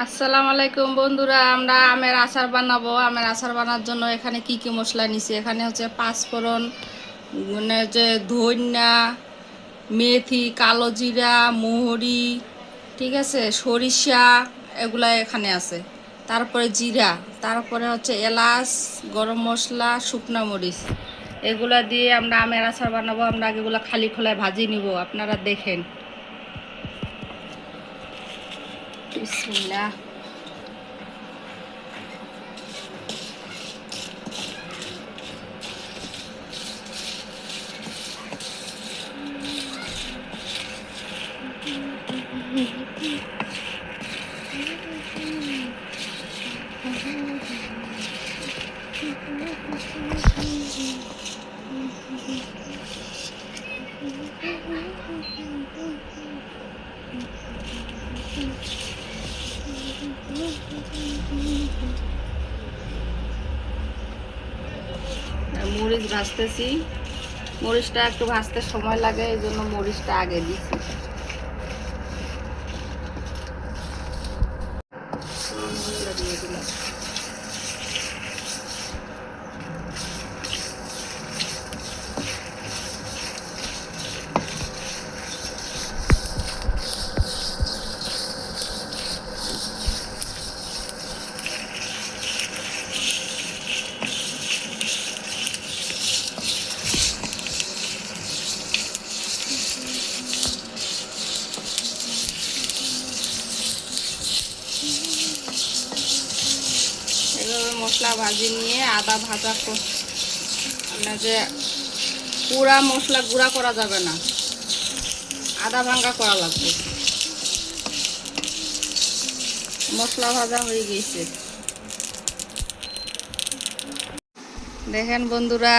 আসসালামু আলাইকুম বন্ধুরা, আমরা আমের আচার বানাবো। আমের আচার বানার জন্য এখানে কি কি মশলা নিছি, এখানে হচ্ছে পাঁচফোড়ন, মানে যে ধনিয়া, মেথি, কালো জিরা, মহরি, ঠিক আছে, সরিষা, এগুলা এখানে আছে। তারপরে জিরা, তারপরে হচ্ছে এলাচ, গরম মশলা, শুকনা মরিচ, এগুলা দিয়ে আমরা আমের আচার বানাবো। আমরা এগুলা খালি খোলায় ভাজি নিব, আপনারা দেখেন। বিসমিল্লাহ। মরিচ ভাজতেছি। মরিচটা একটু ভাজতে সময় লাগে, এই জন্য মরিচটা আগে দিছি। দিয়ে দিলাম। এভাবে মশলা ভাজি নিয়ে আদা ভাজা যে পুরা মশলা গুঁড়া করা যাবে না, আদা ভাঙ্গা করা লাগবে। মশলা ভাজা হয়ে গেছে, দেখেন বন্ধুরা।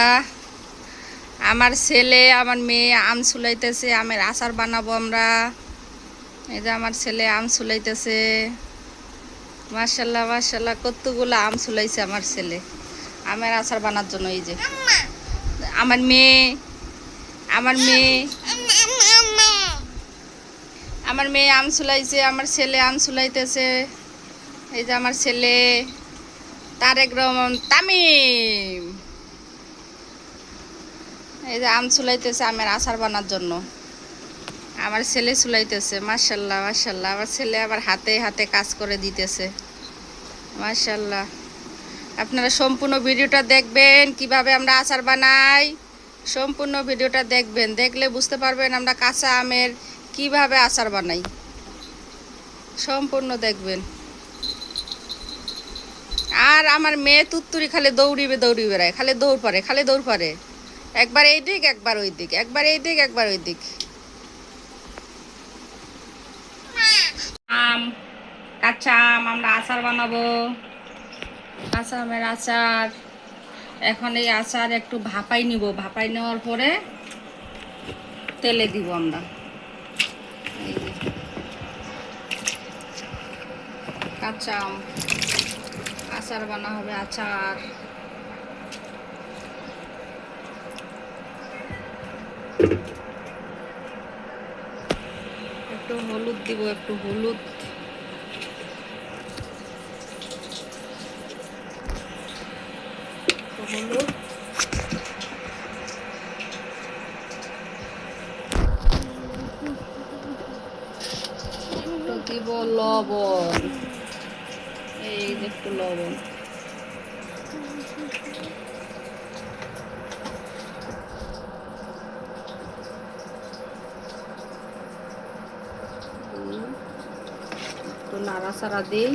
আমার ছেলে আমার মেয়ে আম ছুলাইতেছে, আমের আচার বানাবো আমরা। এই যে আমার ছেলে আম ছুলাইতেছে। মাশাল্লাহ মাশাল্লাহ, কতগুলো আম ছুলাইছে আমার ছেলে আমের আচার বানার জন্য। এই যে আমার মেয়ে আমার মেয়ে আমার মেয়ে আম ছুলাইছে, আমার ছেলে আম ছুলাইতেছে। এই যে আমার ছেলে তারেক রহমান তামিম, এই যে আম ছুলাইতেছে আমের আচার বানার জন্য। আমার ছেলে ছুলাইতেছে। মাশাল্লাহ মাশাল্লাহ, আমার ছেলে আবার হাতে হাতে কাজ করে দিতেছে। মাশাল্লাহ। আপনারা সম্পূর্ণ ভিডিওটা দেখবেন, কিভাবে আমরা আচার বানাই। সম্পূর্ণ ভিডিওটা দেখবেন, দেখলে বুঝতে পারবেন আমরা কাঁচা আমের কিভাবে আচার বানাই। সম্পূর্ণ দেখবেন। আর আমার মেয়ে তুত্তুরি খালি দৌড়ি বেড়ায়, খালি দৌড় পারে। একবার এই দিক একবার ওই দিক, একবার এই দিক একবার ওই দিক। আম, কাঁচা আম আমরা আচার বানাবো। কাঁচা আমের আচার। এখন এই আচার একটু ভাপাই নিব, ভাপাই নেওয়ার পরে তেলে দিব আমরা। এই যে কাঁচা আম আচার বানা হবে। আচার একটু হলুদ দিব, একটু হলুদ, হলুদ, একটু দিব লবণ। এই যে একটু লবণ, একটু নাড়াচাড়া দিই,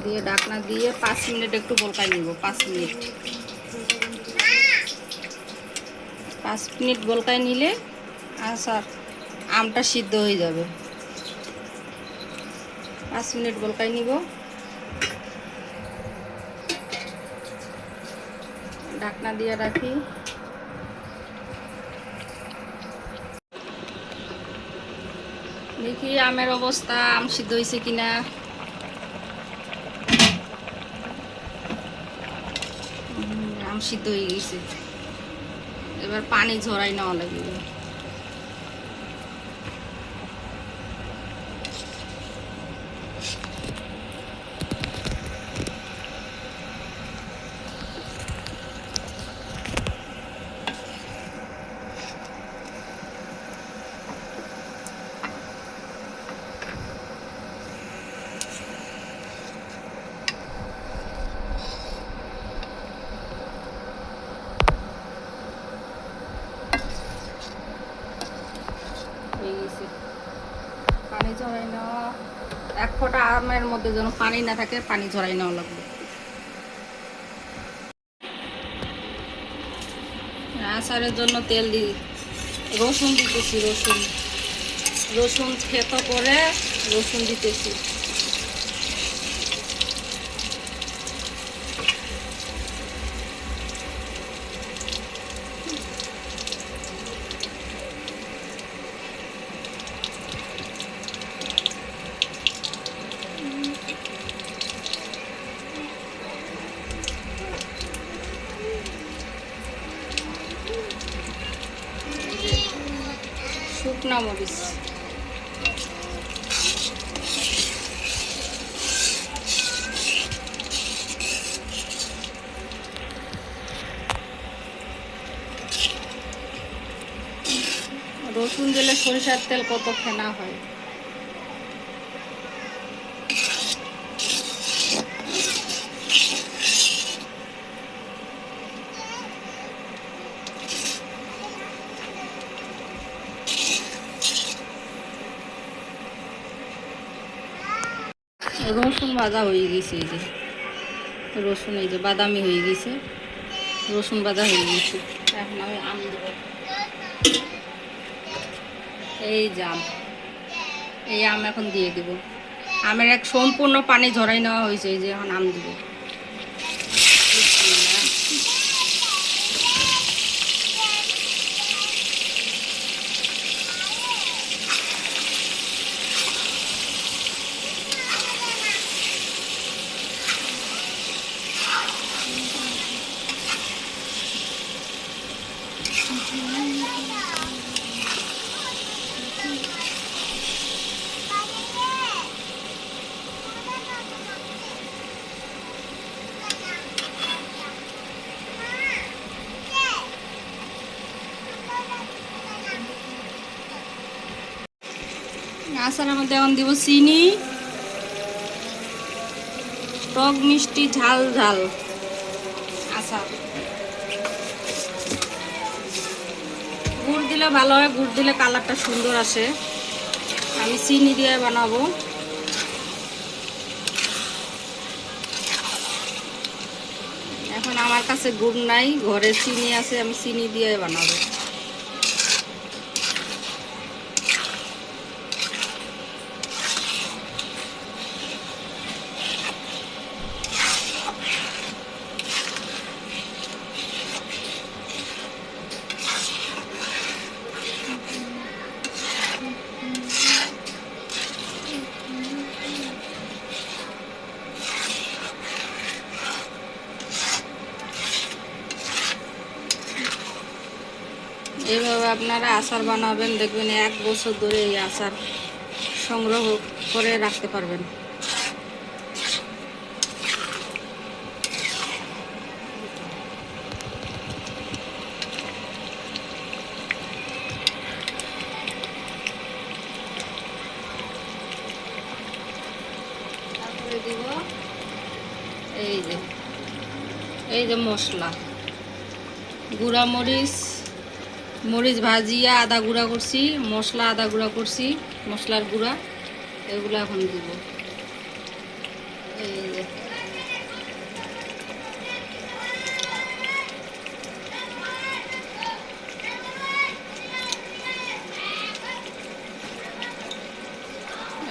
দিয়ে ঢাকনা দিয়ে 5 মিনিট একটু বলকাই নিব। 5 মিনিট 5 মিনিট বলকাই নিলে আচার আমটা সিদ্ধ হয়ে যাবে। 5 মিনিট বলকাই নিব, ঢাকনা দিয়ে রাখি। দেখি আমের অবস্থা, আম সিদ্ধ হয়েছে কিনা। আম সিদ্ধ হয়ে গেছে, এবার পানি ঝরাই নেওয়া লাগবে। এক ফোঁটা আমের মধ্যে যেন পানি না থাকে, পানি ঝরাই নেওয়া লাগবে। আচারের জন্য তেল দিই, রসুন দিতেছি, রসুন থেতো করে রসুন দিতেছি। শুকনা মরিচ, রসুন দিলে সরিষার তেল কত ফেনা হয়। রসুন ভাজা হয়ে গেছে, এই যে রসুন এই যে বাদামি হয়ে গেছে, রসুন ভাজা হয়ে গেছে। এখন আমি আম দেবো, এই যে আম, এই আম এখন দিয়ে দেব। আমের এক সম্পূর্ণ পানি ঝরাই নেওয়া হয়েছে, এই যে এখন আম দেব। আচারের মধ্যে এখন দিব চিনি, টক মিষ্টি ঝাল ঝাল আচার। গুড় দিলে ভালো হয়, গুড় দিলে কালারটা সুন্দর আসে। আমি চিনি দিয়ে বানাবো। এখন আমার কাছে গুড় নাই, ঘরে চিনি আছে, আমি চিনি দিয়ে বানাবো। এইভাবে আপনারা আচার বানাবেন, দেখবেন 1 বছর ধরে এই আচার সংগ্রহ করে রাখতে পারবেন। তারপরে দিব এই যে মশলা, গুঁড়া মরিচ, মরিচ ভাজিয়া আদা গুঁড়া করছি, মশলা আদা গুঁড়া করছি, মশলার গুঁড়া, এগুলো এখন দিব। এই যে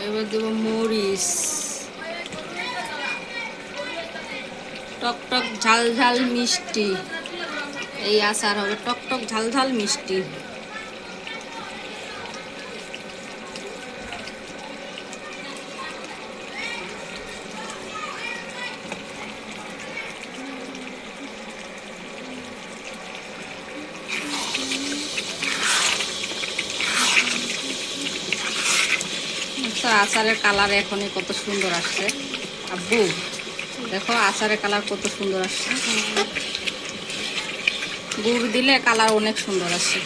এবার দেব মরিচ, টক টক ঝাল ঝাল মিষ্টি। এই আচার হবে টক টক ঝাল ঝাল মিষ্টি। আচারের কালার এখনই কত সুন্দর আসছে। আব্বু দেখো আচারের কালার কত সুন্দর আসছে। গুড় দিলে কালার অনেক সুন্দর আসে।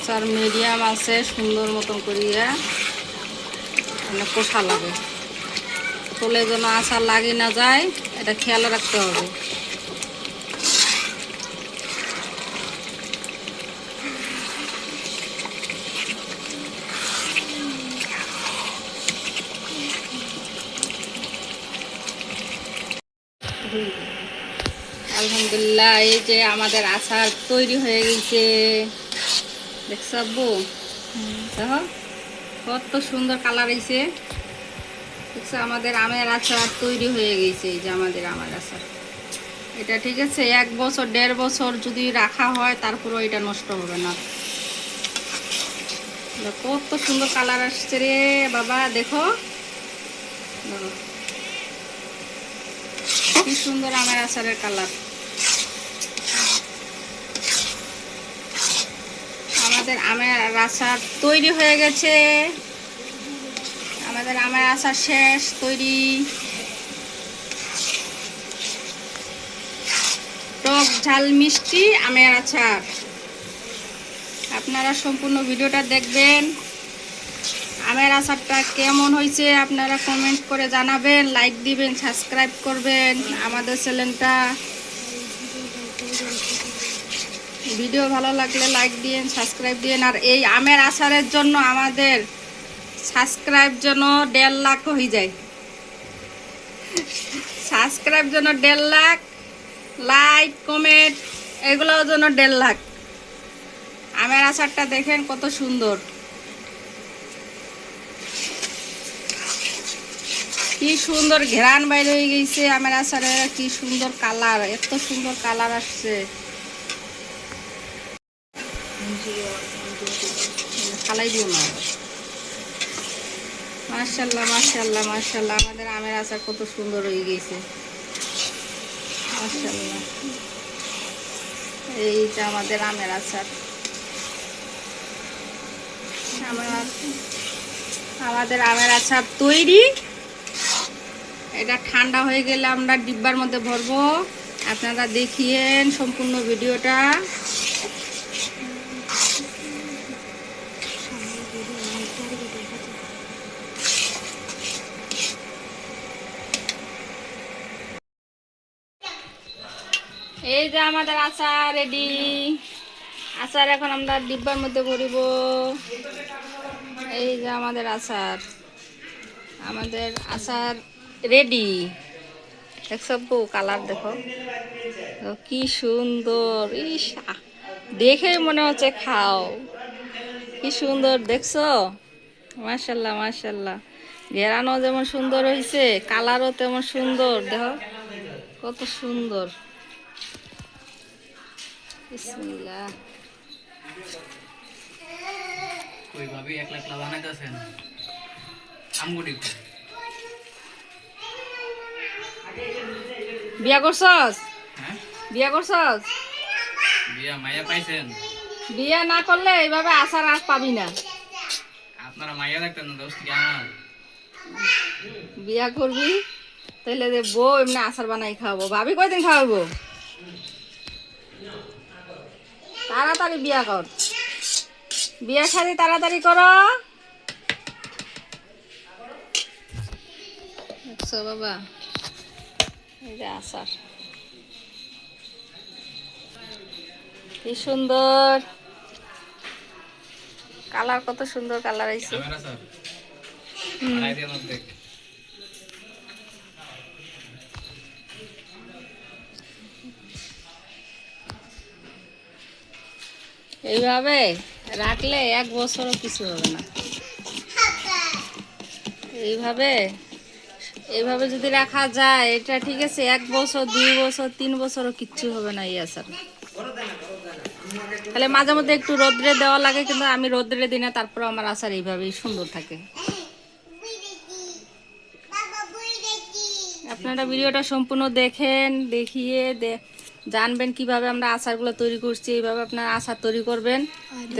আচার মিডিয়াম আছে, সুন্দর মতন করিয়া মানে কষা লাগে, তোলে যেন আচার লাগে না যায়, এটা খেয়াল রাখতে হবে। আলহামদুলিল্লাহ, এই যে আমাদের আচার তৈরি হয়ে গেছে, দেখছো আব্বু? দেখো কত সুন্দর কালার হয়েছে, দেখছো? আমাদের আমের আচার তৈরি হয়ে গেছে। এই যে আমাদের আমের আচার, এটা ঠিক আছে 1 বছর 1.5 বছর যদি রাখা হয় তারপরও এটা নষ্ট হবে না। কত সুন্দর কালার আসছে রে বাবা, দেখো দেখো কি সুন্দর আমের আচারের কালার। আমাদের আমের আচার তৈরি হয়ে গেছে, আমাদের আমের আচার শেষ তৈরি। টক ঝাল মিষ্টি আমের আচার। আপনারা সম্পূর্ণ ভিডিওটা দেখবেন। আমের আচারটা কেমন হয়েছে আপনারা কমেন্ট করে জানাবেন, লাইক দিবেন, সাবস্ক্রাইব করবেন আমাদের চ্যানেলটা। ভিডিও ভালো লাগলে লাইক দিন, সাবস্ক্রাইব দিন। আর এই আমের আচারের জন্য আমাদের সাবস্ক্রাইব যেন 1.5 লাখ হয়ে যায়, সাবস্ক্রাইব যেন 1.5 লাখ, লাইক কমেন্ট এগুলোর জন্য 1.5 লাখ। আমের আচারটা দেখেন কত সুন্দর, কি সুন্দর ঘেরান বাইরে হয়ে গেছে আমের আচারে, কি সুন্দর কালার, এত সুন্দর কালার আসছে। খালাই দিও না। মাশাআল্লাহ মাশাআল্লাহ মাশাআল্লাহ, আমাদের আমের আচার কত সুন্দর হয়ে গেছে, মাশাআল্লাহ। এই যে আমাদের আমের আচার, আমাদের আমের আচার তৈরি। এটা ঠান্ডা হয়ে গেলে আমরা ডিব্বার মধ্যে ভরবো। আপনারা দেখিয়েন সম্পূর্ণ ভিডিওটা। এই যে আমাদের আচার রেডি, আচার এখন আমরা ডিব্বার মধ্যে ভরিব। এই যে আমাদের আচার, আমাদের আচার রেডি, দেখছো কালার দেখো কি সুন্দর, ইস দেখে মনে হচ্ছে খাও, কি সুন্দর দেখছো? মাশাআল্লাহ মাশাআল্লাহ, ঘেরানো যেমন সুন্দর হয়েছে, কালারও তেমন সুন্দর, দেখো কত সুন্দর। বিসমিল্লাহ। কই ভাবি একলা একলা বানাইতেছেন আমগুড়ি? বিয়া করছস? হ্যাঁ বিয়া করছস? বিয়া মাইয়া পাইছেন? বিয়া না করলে এইভাবে আচার আর পাবি না। আপনারা মাইয়া দেখতেন না দোস্ত কি আমার? বিয়া করবি তাহলে যে বউ এমনি আচার বানাই খাওয়াবো। ভাবি কয়দিন খাওয়াবো? তাড়াতাড়ি বিয়া কর, বিয়া শাদি তাড়াতাড়ি করো। দেখছো বাবা, এই যে আচার কি সুন্দর কালার, কত সুন্দর কালার আইছে। ক্যামেরা স্যার বানাই দেন অর্ধেক। এইভাবে রাখলে 1 বছরও কিছু হবে না। এইভাবে এইভাবে যদি রাখা যায়, এটা ঠিক আছে 1 বছর 2 বছর 3 বছরও কিচ্ছু হবে না এই আচার। তাহলে মাঝে মধ্যে একটু রোদ্রে দেওয়া লাগে, কিন্তু আমি রোদ্রে দিই না, তারপর আমার আচার এইভাবেই সুন্দর থাকে। আপনারা ভিডিওটা সম্পূর্ণ দেখেন, দেখিয়ে জানবেন কিভাবে আমরা আচারগুলো তৈরি করছি। এইভাবে আপনারা আচার তৈরি করবেন,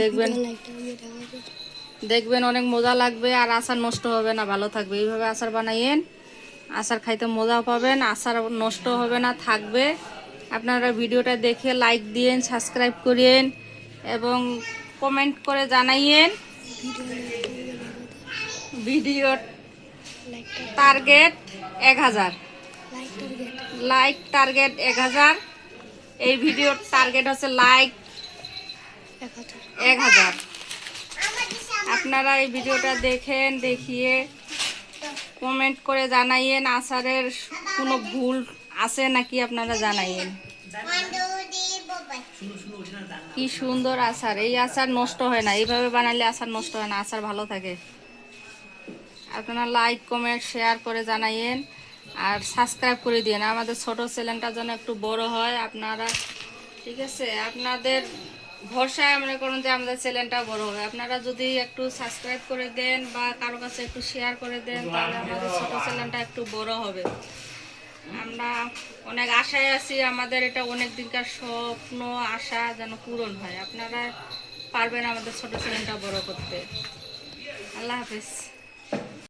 দেখবেন দেখবেন অনেক মজা লাগবে, আর আচার নষ্ট হবে না, ভালো থাকবে। এইভাবে আচার বানাইয়েন, আচার খাইতে মজাও পাবেন, আচার নষ্ট হবে না, থাকবে। আপনারা ভিডিওটা দেখে লাইক দিয়েন, সাবস্ক্রাইব করেন এবং কমেন্ট করে জানাইয়েন। Video target 1000, like target 1000। এই ভিডিওর টার্গেট হচ্ছে লাইক 1000। আপনারা এই ভিডিওটা দেখেন, দেখিয়ে কমেন্ট করে জানাইয়েন আচারের কোনো ভুল আছে নাকি আপনারা জানাইয়েন। কি সুন্দর আচার, এই আচার নষ্ট হয় না, এইভাবে বানালে আচার নষ্ট হয় না, আচার ভালো থাকে। আপনারা লাইক কমেন্ট শেয়ার করে জানাইয়েন আর সাবস্ক্রাইব করে দিন, আমাদের ছোট চ্যানেলটা যেন একটু বড় হয়। আপনারা ঠিক আছে, আপনাদের ভরসায় আমরা করুন যে আমাদের চ্যানেলটা বড় হবে। আপনারা যদি একটু সাবস্ক্রাইব করে দেন বা কারো কাছে একটু শেয়ার করে দেন, তাহলে আমাদের ছোট চ্যানেলটা একটু বড় হবে। আমরা অনেক আশায় আছি, আমাদের এটা অনেক দিনকার স্বপ্ন আশা যেন পূরণ হয়। আপনারা পারবেন আমাদের ছোট চ্যানেলটা বড় করতে। আল্লাহ হাফেজ।